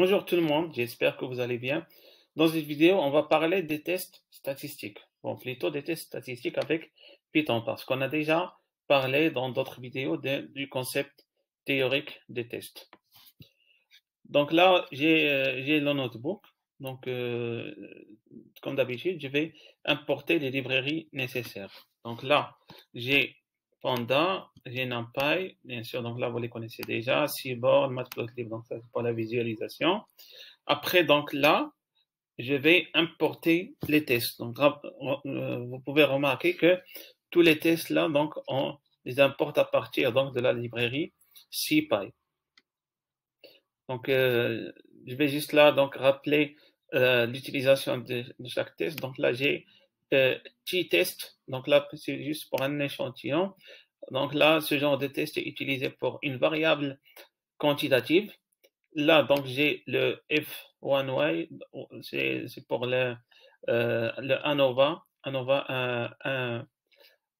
Bonjour tout le monde, j'espère que vous allez bien. Dans cette vidéo, on va parler des tests statistiques. Bon, plutôt des tests statistiques avec Python, parce qu'on a déjà parlé dans d'autres vidéos du concept théorique des tests. Donc là, j'ai le notebook. Donc, comme d'habitude, je vais importer les librairies nécessaires. Donc là, j'ai Panda, j'ai NumPy, bien sûr, donc là, vous les connaissez déjà, Seaborn, Matplotlib, donc ça, c'est pour la visualisation. Après, donc là, je vais importer les tests. Donc, vous pouvez remarquer que tous les tests là, donc, on les importe à partir donc de la librairie CPy. Donc, je vais juste là donc rappeler l'utilisation de chaque test. Donc là, j'ai t-test. Donc là, c'est juste pour un échantillon. Donc là, ce genre de test est utilisé pour une variable quantitative. Là, donc, j'ai le F1Y, c'est pour le ANOVA,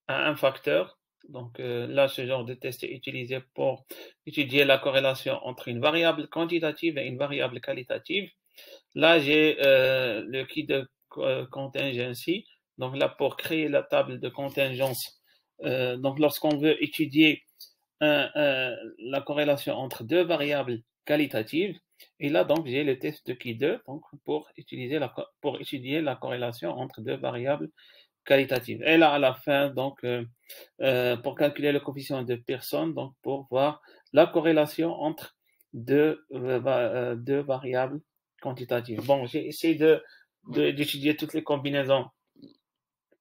un facteur. Donc, là, ce genre de test est utilisé pour étudier la corrélation entre une variable quantitative et une variable qualitative. Là, j'ai le key de contingency. Donc, là, pour créer la table de contingence, donc, lorsqu'on veut étudier la corrélation entre deux variables qualitatives. Et là, donc, j'ai le test de Key2 donc, pour étudier la corrélation entre deux variables qualitatives. Et là, à la fin, donc, pour calculer le coefficient de Pearson, donc, pour voir la corrélation entre deux variables quantitatives. Bon, j'ai essayé d'étudier toutes les combinaisons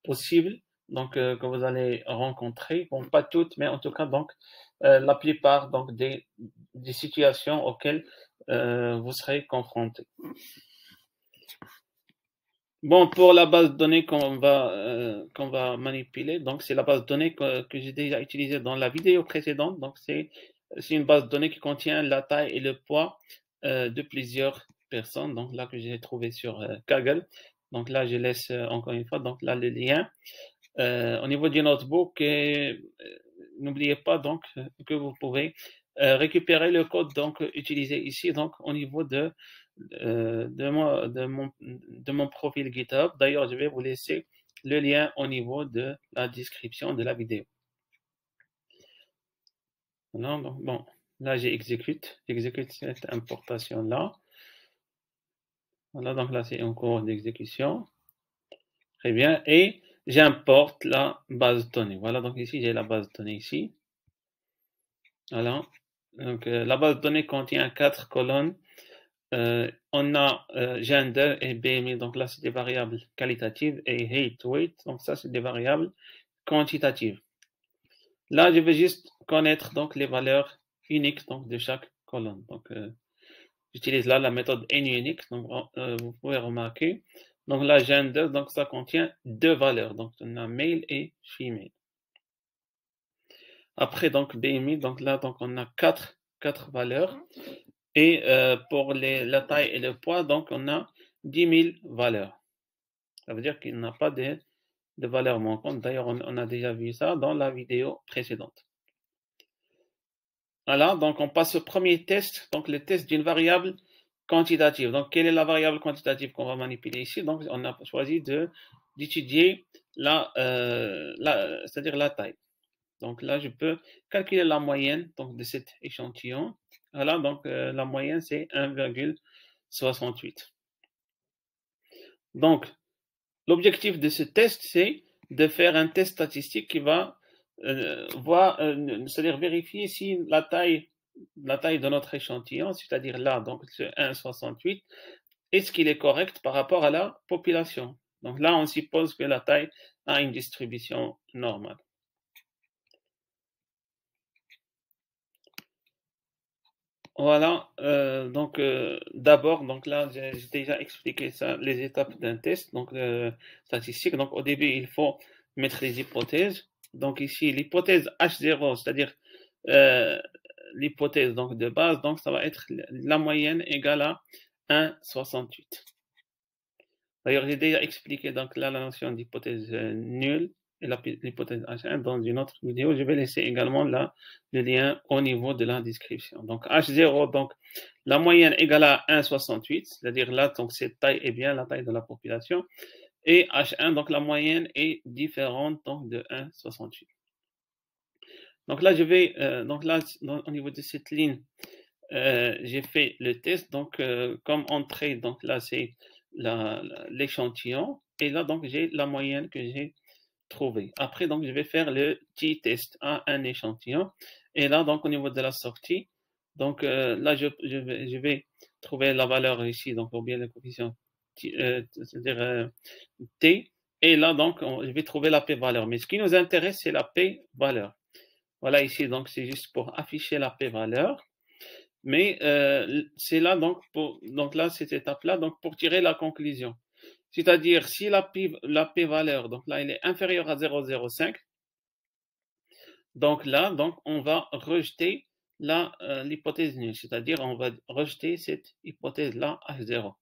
possibles donc que vous allez rencontrer, bon pas toutes, mais en tout cas donc la plupart donc des situations auxquelles vous serez confrontés. Bon, pour la base de données qu'on va manipuler, donc c'est la base de données que j'ai déjà utilisée dans la vidéo précédente. Donc c'est une base de données qui contient la taille et le poids de plusieurs personnes. Donc là que j'ai trouvé sur Kaggle. Donc là je laisse encore une fois donc là le lien. Au niveau du notebook, n'oubliez pas donc que vous pouvez récupérer le code donc utilisé ici donc au niveau de mon profil GitHub. D'ailleurs, je vais vous laisser le lien au niveau de la description de la vidéo. Non, donc, bon, là j'exécute cette importation là. Voilà, donc là c'est en cours d'exécution. Très bien, et j'importe la base de données. Voilà, donc ici j'ai la base de données ici. Voilà, donc la base de données contient 4 colonnes. On a gender et BMI, donc là c'est des variables qualitatives, et height, weight, donc ça c'est des variables quantitatives. Là je vais juste connaître donc les valeurs uniques donc de chaque colonne. Donc j'utilise là la méthode NUnix, donc vous pouvez remarquer. Donc là gender, donc ça contient deux valeurs, donc on a male et female. Après donc BMI, donc là donc on a quatre valeurs. Et pour la taille et le poids, donc on a 10 000 valeurs. Ça veut dire qu'il n'y a pas de valeurs manquantes. D'ailleurs, on a déjà vu ça dans la vidéo précédente. Voilà, donc on passe au premier test, donc le test d'une variable quantitative. Donc, quelle est la variable quantitative qu'on va manipuler ici? Donc, on a choisi d'étudier c'est-à-dire la taille. Donc là, je peux calculer la moyenne donc, de cet échantillon. Voilà, donc la moyenne, c'est 1,68. Donc, l'objectif de ce test, c'est de faire un test statistique qui va c'est-à-dire vérifier si la taille de notre échantillon, c'est-à-dire là, donc ce 1,68, est-ce qu'il est correct par rapport à la population. Donc là, on suppose que la taille a une distribution normale. Voilà, donc d'abord, donc là, j'ai déjà expliqué ça, les étapes d'un test donc statistique. Donc au début, il faut mettre les hypothèses. Donc ici, l'hypothèse H0, c'est-à-dire l'hypothèse donc de base, donc ça va être la moyenne égale à 1,68. D'ailleurs, j'ai déjà expliqué donc là la notion d'hypothèse nulle et l'hypothèse H1 dans une autre vidéo. Je vais laisser également là le lien au niveau de la description. Donc H0, donc la moyenne égale à 1,68, c'est-à-dire là, donc cette taille est bien la taille de la population, et H1, donc la moyenne est différente donc de 1,68. Donc là, je vais, donc là, au niveau de cette ligne, j'ai fait le test, donc comme entrée, donc là c'est l'échantillon, et là donc j'ai la moyenne que j'ai trouvée. Après, donc je vais faire le t-test à un échantillon, et là donc au niveau de la sortie, donc là je vais trouver la valeur ici, donc ou bien le coefficient, c'est-à-dire t, et là donc je vais trouver la p-valeur. Mais ce qui nous intéresse, c'est la p-valeur. Voilà ici, donc c'est juste pour afficher la p-valeur. Mais c'est là donc là cette étape-là donc pour tirer la conclusion. C'est-à-dire si la p-valeur donc là elle est inférieure à 0,05, donc là donc on va rejeter l'hypothèse nulle, c'est-à-dire on va rejeter cette hypothèse-là H0.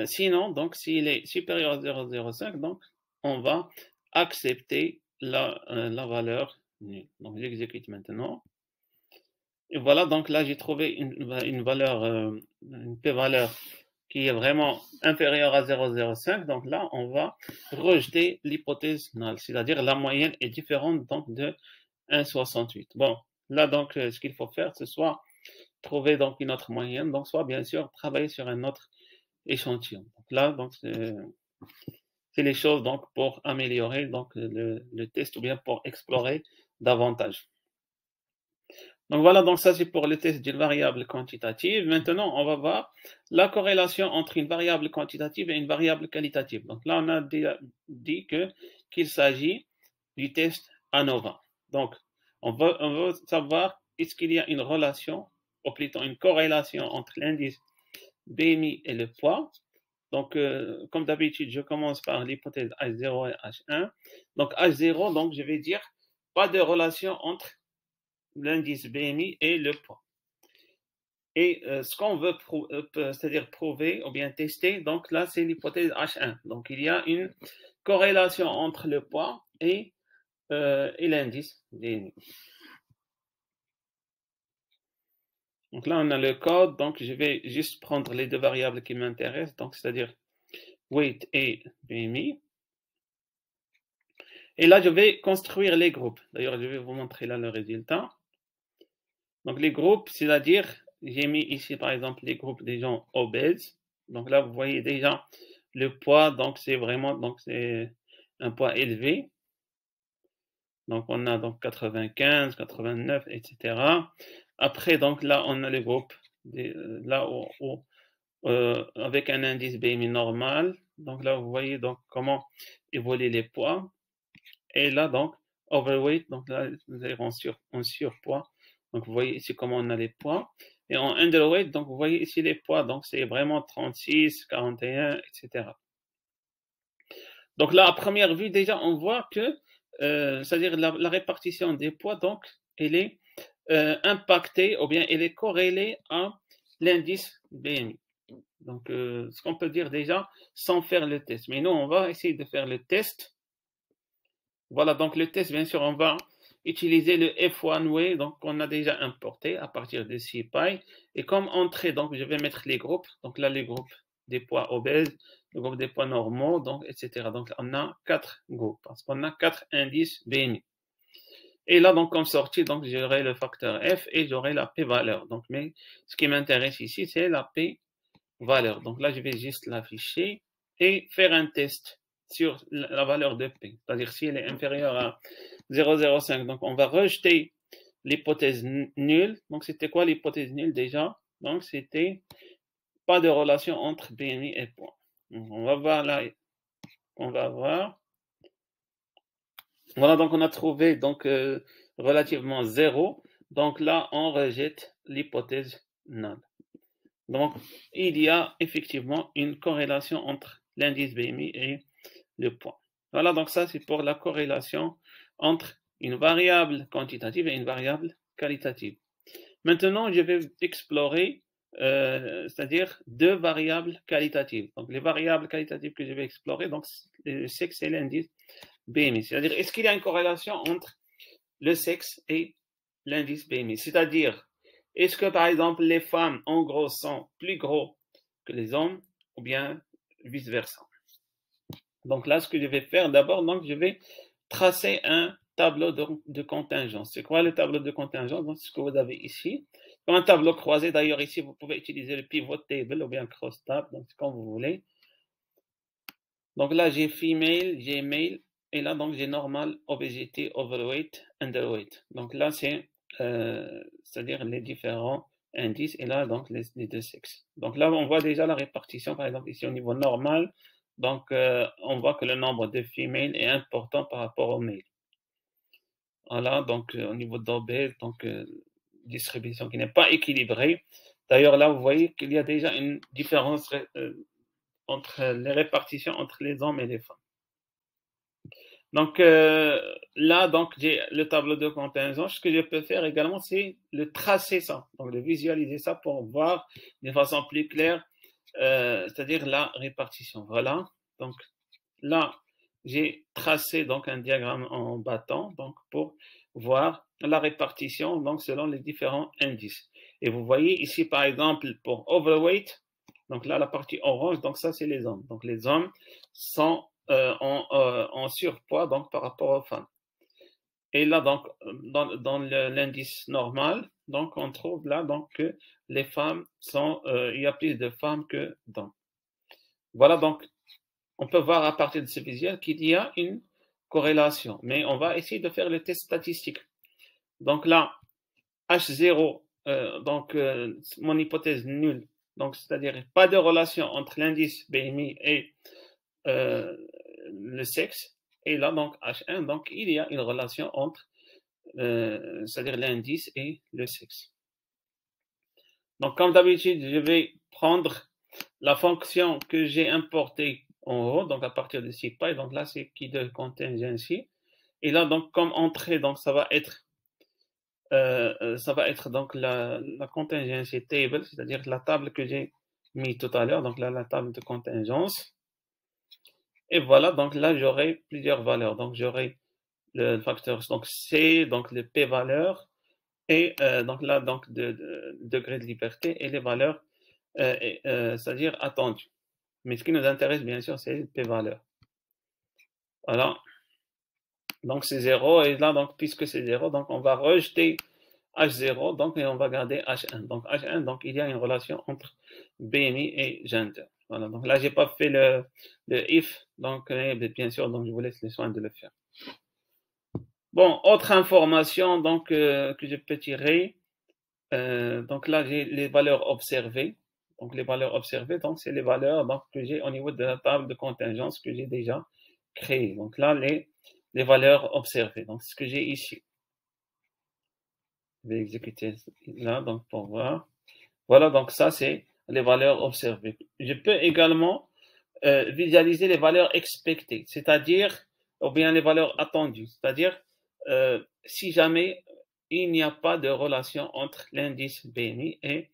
Sinon donc s'il est supérieur à 0,05, donc on va accepter la valeur nulle. Donc j'exécute maintenant. Et voilà, donc là, j'ai trouvé une valeur, une p-valeur qui est vraiment inférieure à 0,05. Donc là, on va rejeter l'hypothèse nulle, c'est-à-dire la moyenne est différente donc de 1,68. Bon, là, donc, ce qu'il faut faire, c'est soit trouver donc une autre moyenne, donc soit bien sûr travailler sur un autre échantillon. Donc là, donc, c'est les choses donc pour améliorer donc le test ou bien pour explorer davantage. Donc voilà, donc ça c'est pour le test d'une variable quantitative. Maintenant, on va voir la corrélation entre une variable quantitative et une variable qualitative. Donc là, on a dit qu'il s'agit du test ANOVA. Donc, on veut savoir est-ce qu'il y a une relation, ou plutôt une corrélation entre l'indice BMI et le poids. Donc, comme d'habitude, je commence par l'hypothèse H0 et H1. Donc, H0, donc je vais dire pas de relation entre l'indice BMI et le poids. Et ce qu'on veut c'est-à-dire prouver ou bien tester, donc là c'est l'hypothèse H1. Donc il y a une corrélation entre le poids et l'indice BMI. Donc là on a le code, donc je vais juste prendre les deux variables qui m'intéressent, donc c'est-à-dire weight et BMI. Et là je vais construire les groupes. D'ailleurs je vais vous montrer là le résultat. Donc les groupes, c'est-à-dire, j'ai mis ici par exemple les groupes des gens obèses. Donc là, vous voyez déjà le poids, donc c'est vraiment c'est un poids élevé. Donc on a donc 95, 89, etc. Après, donc là, on a le groupe là avec un indice BMI normal. Donc là, vous voyez donc comment évoluent les poids. Et là, donc, overweight, donc là, vous allez en surpoids. Donc, vous voyez ici comment on a les poids. Et en underweight, donc, vous voyez ici les poids. Donc, c'est vraiment 36, 41, etc. Donc, là, à première vue, déjà, on voit que, c'est-à-dire la répartition des poids, donc, elle est impactée, ou bien elle est corrélée à l'indice BMI. Donc, ce qu'on peut dire déjà sans faire le test. Mais nous, on va essayer de faire le test. Voilà, donc le test, bien sûr, on va utiliser le F1way, donc on a déjà importé à partir de CPy. Et comme entrée, donc je vais mettre les groupes. Donc là, les groupes des poids obèses, le groupe des poids normaux, donc, etc. Donc on a 4 groupes, parce qu'on a 4 indices BMI. Et là, donc en sortie, donc j'aurai le facteur F et j'aurai la P-valeur. Donc, mais ce qui m'intéresse ici, c'est la P-valeur. Donc là, je vais juste l'afficher et faire un test sur la valeur de P, c'est-à-dire si elle est inférieure à 0,05. Donc, on va rejeter l'hypothèse nulle. Donc, c'était quoi l'hypothèse nulle déjà? Donc, c'était pas de relation entre BMI et poids. Donc, on va voir là, on va voir. Voilà, donc on a trouvé donc relativement 0. Donc là, on rejette l'hypothèse nulle. Donc, il y a effectivement une corrélation entre l'indice BMI et le poids. Voilà, donc ça c'est pour la corrélation entre une variable quantitative et une variable qualitative. Maintenant, je vais explorer, c'est-à-dire deux variables qualitatives. Donc, les variables qualitatives que je vais explorer, donc le sexe et l'indice BMI. C'est-à-dire, est-ce qu'il y a une corrélation entre le sexe et l'indice BMI? C'est-à-dire, Est-ce que, par exemple, les femmes, en gros, sont plus gros que les hommes ou bien vice-versa? Donc là, ce que je vais faire d'abord, donc je vais tracer un tableau de contingence. C'est quoi le tableau de contingence? Donc, c'est ce que vous avez ici. Comme un tableau croisé, d'ailleurs, ici, vous pouvez utiliser le pivot table ou bien cross tab, donc c'est comme vous voulez. Donc là, j'ai female, j'ai male, et là, donc j'ai normal, obésité, overweight, underweight. Donc là, c'est-à-dire les différents indices, et là, donc les deux sexes. Donc là, on voit déjà la répartition, par exemple, ici au niveau normal. Donc, on voit que le nombre de females est important par rapport au male. Voilà, donc au niveau d'obèse, donc distribution qui n'est pas équilibrée. D'ailleurs, là, vous voyez qu'il y a déjà une différence entre les répartitions entre les hommes et les femmes. Donc là, donc j'ai le tableau de contingence. Ce que je peux faire également, c'est le tracer ça, donc de visualiser ça pour voir de façon plus claire, c'est-à-dire la répartition. Voilà. Donc là, j'ai tracé donc un diagramme en bâton, donc pour voir la répartition donc selon les différents indices. Et vous voyez ici par exemple pour overweight, donc là la partie orange, donc ça c'est les hommes. Donc les hommes sont en surpoids donc par rapport aux femmes. Et là donc dans l'indice normal, donc on trouve là donc que les femmes sont, il y a plus de femmes que d'hommes. Voilà donc on peut voir à partir de ce visuel qu'il y a une corrélation, mais on va essayer de faire le test statistique. Donc là, H0, donc mon hypothèse nulle, donc c'est-à-dire pas de relation entre l'indice BMI et le sexe, et là donc H1, donc il y a une relation entre, c'est-à-dire l'indice et le sexe. Donc comme d'habitude, je vais prendre la fonction que j'ai importée en haut, donc à partir de SciPy, donc là c'est qui de contingency, et là donc comme entrée, donc ça va être donc la contingency table, c'est-à-dire la table que j'ai mis tout à l'heure, donc là la table de contingence, et voilà, donc là j'aurai plusieurs valeurs, donc j'aurai le facteur donc C, donc le P valeur, et donc là donc de degré de liberté et les valeurs, c'est-à-dire attendues. Mais ce qui nous intéresse, bien sûr, c'est le p-valeur. Voilà. Donc, c'est 0. Et là, donc, puisque c'est 0, donc on va rejeter H0, donc, et on va garder H1. Donc, H1, donc, il y a une relation entre BMI et gender. Voilà. Donc, là, j'ai pas fait le if. Donc, bien sûr, donc, je vous laisse le soin de le faire. Bon, autre information, donc, que je peux tirer. Donc, là, j'ai les valeurs observées. Donc, les valeurs observées, donc, c'est les valeurs donc, que j'ai au niveau de la table de contingence que j'ai déjà créée. Donc, là, les valeurs observées. Donc, ce que j'ai ici. Je vais exécuter là, donc, pour voir. Voilà, donc, ça, c'est les valeurs observées. Je peux également visualiser les valeurs expectées, c'est-à-dire, ou bien les valeurs attendues. C'est-à-dire, si jamais il n'y a pas de relation entre l'indice BMI et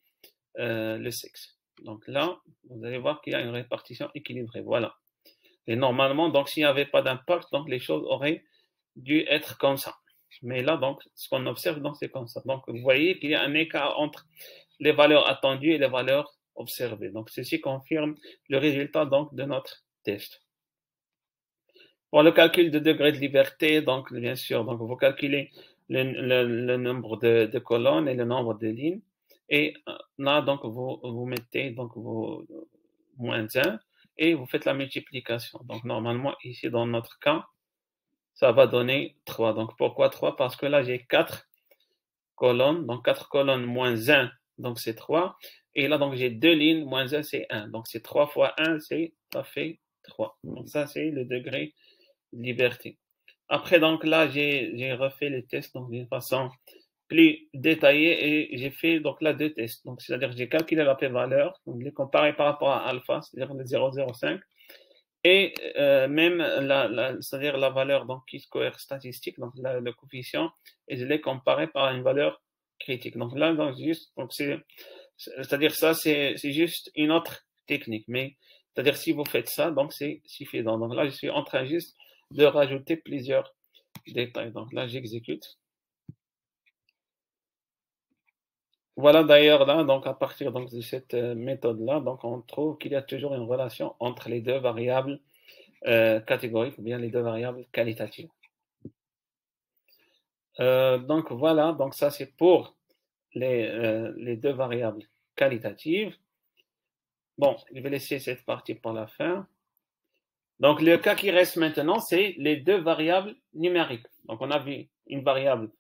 le sexe. Donc là, vous allez voir qu'il y a une répartition équilibrée. Voilà. Et normalement, donc s'il n'y avait pas d'impact, donc les choses auraient dû être comme ça. Mais là, donc, ce qu'on observe, donc c'est comme ça. Donc, vous voyez qu'il y a un écart entre les valeurs attendues et les valeurs observées. Donc, ceci confirme le résultat donc de notre test. Pour le calcul de degré de liberté, donc bien sûr, donc vous calculez le nombre de colonnes et le nombre de lignes. Et là, donc, vous mettez donc vos moins 1 et vous faites la multiplication. Donc, normalement, ici, dans notre cas, ça va donner 3. Donc, pourquoi 3? Parce que là, j'ai 4 colonnes. Donc, 4 colonnes moins 1, donc c'est 3. Et là, donc, j'ai 2 lignes, moins 1, c'est 1. Donc, c'est 3 fois 1, ça fait 3. Donc, ça, c'est le degré de liberté. Après, donc là, j'ai refait les tests d'une façon plus détaillée et j'ai fait donc là 2 tests. Donc, c'est-à-dire j'ai calculé la p-valeur, donc je l'ai comparé par rapport à alpha, c'est-à-dire le 0,05, et même c'est-à-dire la valeur donc chi-square statistique, donc là, le coefficient, et je l'ai comparé par une valeur critique. Donc là, donc juste, donc c'est-à-dire ça, c'est juste une autre technique, mais c'est-à-dire si vous faites ça, donc c'est suffisant. Donc là, je suis en train juste de rajouter plusieurs détails. Donc là, j'exécute. Voilà d'ailleurs là, donc à partir donc, de cette méthode-là, donc on trouve qu'il y a toujours une relation entre les deux variables catégoriques ou bien les deux variables qualitatives. Donc voilà, donc ça c'est pour les deux variables qualitatives. Bon, je vais laisser cette partie pour la fin. Donc le cas qui reste maintenant, c'est les deux variables numériques. Donc on a vu une variable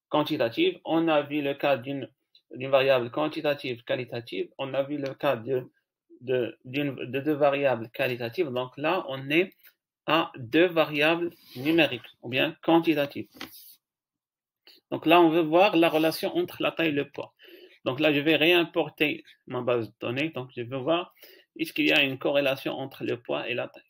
quantitative, on a vu le cas d'une variable quantitative qualitative, on a vu le cas de deux variables qualitatives. Donc là, on est à deux variables numériques ou bien quantitatives. Donc là, on veut voir la relation entre la taille et le poids. Donc là, je vais réimporter ma base de données. Donc je veux voir est-ce qu'il y a une corrélation entre le poids et la taille.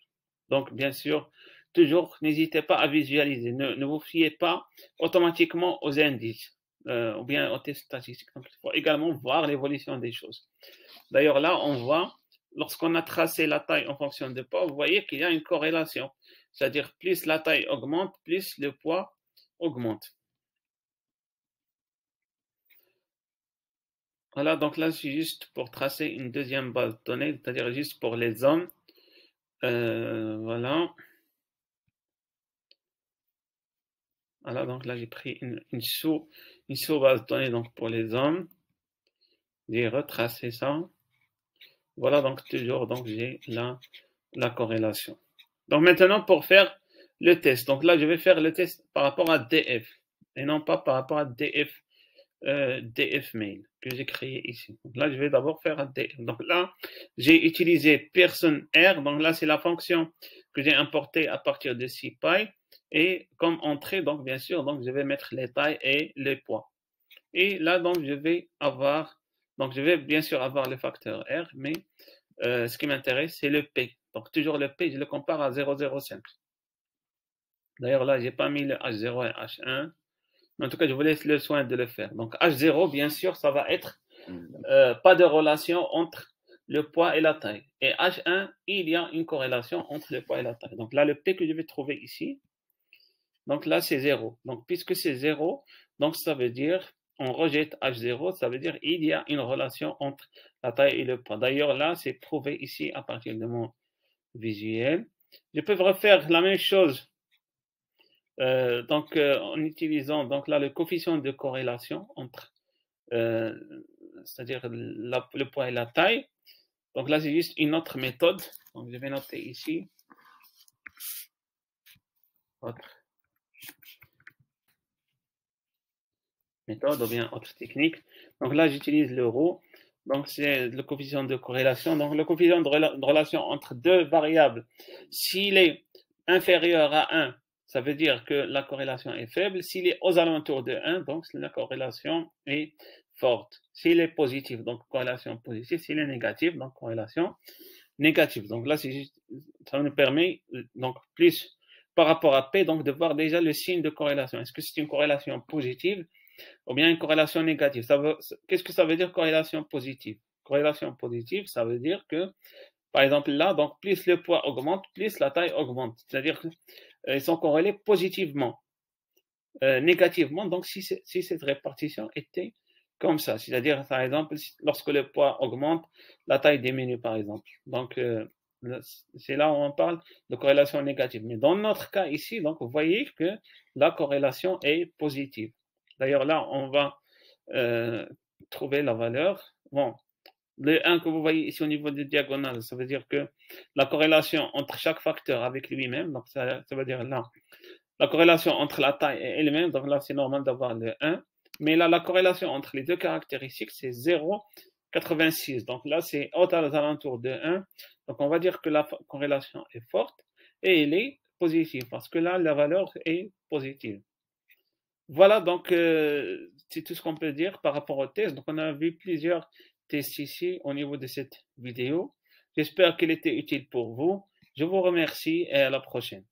Donc bien sûr, toujours n'hésitez pas à visualiser. Ne vous fiez pas automatiquement aux indices ou bien aux tests statistiques. Donc il faut également voir l'évolution des choses. D'ailleurs là, on voit lorsqu'on a tracé la taille en fonction du poids, vous voyez qu'il y a une corrélation. C'est-à-dire plus la taille augmente, plus le poids augmente. Voilà, donc là, c'est juste pour tracer une deuxième base de données, c'est-à-dire juste pour les hommes. Voilà. Voilà, donc là, j'ai pris une sous-base de données donc, pour les hommes. J'ai retracé ça. Voilà, donc toujours, donc j'ai la corrélation. Donc maintenant, pour faire le test. Donc là, je vais faire le test par rapport à DF et non pas par rapport à DF mail que j'ai créé ici. Donc là, je vais d'abord faire un DF. Donc là, j'ai utilisé Pearson R. Donc là, c'est la fonction que j'ai importée à partir de CPy. Et comme entrée, donc bien sûr, donc je vais mettre les tailles et les poids. Et là, donc je vais bien sûr avoir le facteur R, mais ce qui m'intéresse, c'est le P. Donc toujours le P, je le compare à 0,05. D'ailleurs, là, je n'ai pas mis le H0 et H1. En tout cas, je vous laisse le soin de le faire. Donc, H0, bien sûr, ça va être pas de relation entre le poids et la taille. Et H1, il y a une corrélation entre le poids et la taille. Donc là, le P que je vais trouver ici, donc là, c'est 0. Donc, puisque c'est 0, donc ça veut dire, on rejette H0, ça veut dire il y a une relation entre la taille et le poids. D'ailleurs, là, c'est prouvé ici à partir de mon visuel. Je peux refaire la même chose en utilisant donc là le coefficient de corrélation entre c'est-à-dire le poids et la taille. Donc là c'est juste une autre méthode. Donc je vais noter ici autre méthode ou bien autre technique. Donc là j'utilise le ρ. Donc c'est le coefficient de corrélation. Donc le coefficient de relation entre deux variables, s'il est inférieur à 1, ça veut dire que la corrélation est faible. S'il est aux alentours de 1, donc la corrélation est forte. S'il est positif, donc corrélation positive. S'il est négatif, donc corrélation négative. Donc là, ça nous permet, donc plus par rapport à P, donc de voir déjà le signe de corrélation. Est-ce que c'est une corrélation positive ou bien une corrélation négative? Qu'est-ce que ça veut dire corrélation positive? Corrélation positive, ça veut dire que, par exemple là, donc plus le poids augmente, plus la taille augmente. C'est-à-dire qu'ils sont corrélés positivement. Négativement, donc si cette répartition était comme ça, c'est-à-dire par exemple lorsque le poids augmente, la taille diminue par exemple. Donc c'est là où on parle de corrélation négative. Mais dans notre cas ici, donc vous voyez que la corrélation est positive. D'ailleurs là, on va trouver la valeur. Bon, le 1 que vous voyez ici au niveau des diagonales, ça veut dire que la corrélation entre chaque facteur avec lui-même, donc ça veut dire là, la corrélation entre la taille et elle-même, donc là c'est normal d'avoir le 1, mais là la corrélation entre les deux caractéristiques c'est 0,86, donc là c'est aux alentours de 1, donc on va dire que la corrélation est forte et elle est positive, parce que là la valeur est positive. Voilà, donc c'est tout ce qu'on peut dire par rapport au test. Donc on a vu plusieurs tests ici au niveau de cette vidéo. J'espère qu'elle était utile pour vous. Je vous remercie et à la prochaine.